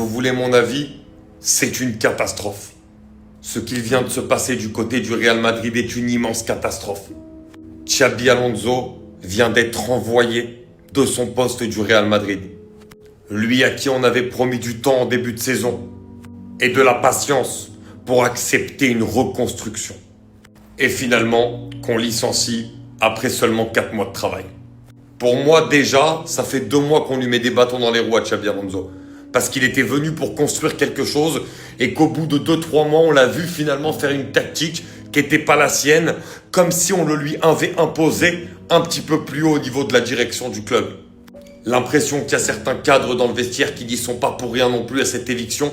vous voulez mon avis? C'est une catastrophe. Ce qu'il vient de se passer du côté du Real Madrid est une immense catastrophe. Xabi Alonso vient d'être renvoyé de son poste du Real Madrid. Lui à qui on avait promis du temps en début de saison et de la patience pour accepter une reconstruction. Et finalement, qu'on licencie après seulement 4 mois de travail. Pour moi déjà, ça fait 2 mois qu'on lui met des bâtons dans les roues à Xabi Alonso. Parce qu'il était venu pour construire quelque chose et qu'au bout de 2-3 mois, on l'a vu finalement faire une tactique qui n'était pas la sienne, comme si on le lui avait imposé un petit peu plus haut au niveau de la direction du club. L'impression qu'il y a certains cadres dans le vestiaire qui n'y sont pas pour rien non plus à cette éviction.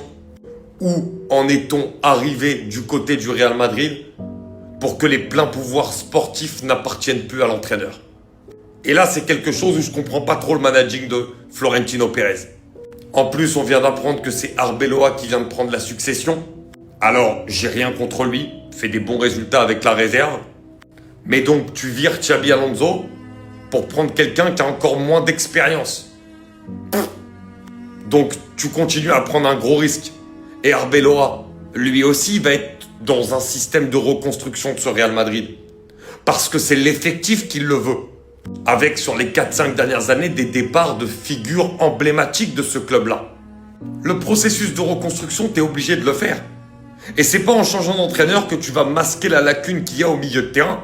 Où en est-on arrivé du côté du Real Madrid pour que les pleins pouvoirs sportifs n'appartiennent plus à l'entraîneur? Et là, c'est quelque chose où je ne comprends pas trop le managing de Florentino Pérez. En plus, on vient d'apprendre que c'est Arbeloa qui vient de prendre la succession. Alors, j'ai rien contre lui, fait des bons résultats avec la réserve. Mais donc, tu vires Xabi Alonso pour prendre quelqu'un qui a encore moins d'expérience. Donc, tu continues à prendre un gros risque. Et Arbeloa, lui aussi, va être dans un système de reconstruction de ce Real Madrid. Parce que c'est l'effectif qui le veut. Avec, sur les 4-5 dernières années, des départs de figures emblématiques de ce club-là. Le processus de reconstruction, tu es obligé de le faire. Et c'est pas en changeant d'entraîneur que tu vas masquer la lacune qu'il y a au milieu de terrain,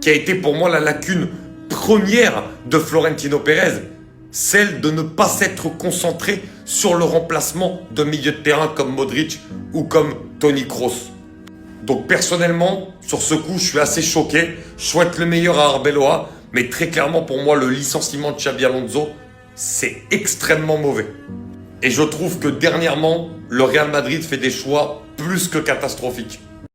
qui a été pour moi la lacune première de Florentino Pérez, celle de ne pas s'être concentré sur le remplacement de milieu de terrain comme Modric ou comme Toni Kroos. Donc personnellement, sur ce coup, je suis assez choqué. Je souhaite le meilleur à Arbeloa, mais très clairement pour moi, le licenciement de Xabi Alonso, c'est extrêmement mauvais. Et je trouve que dernièrement, le Real Madrid fait des choix plus que catastrophiques.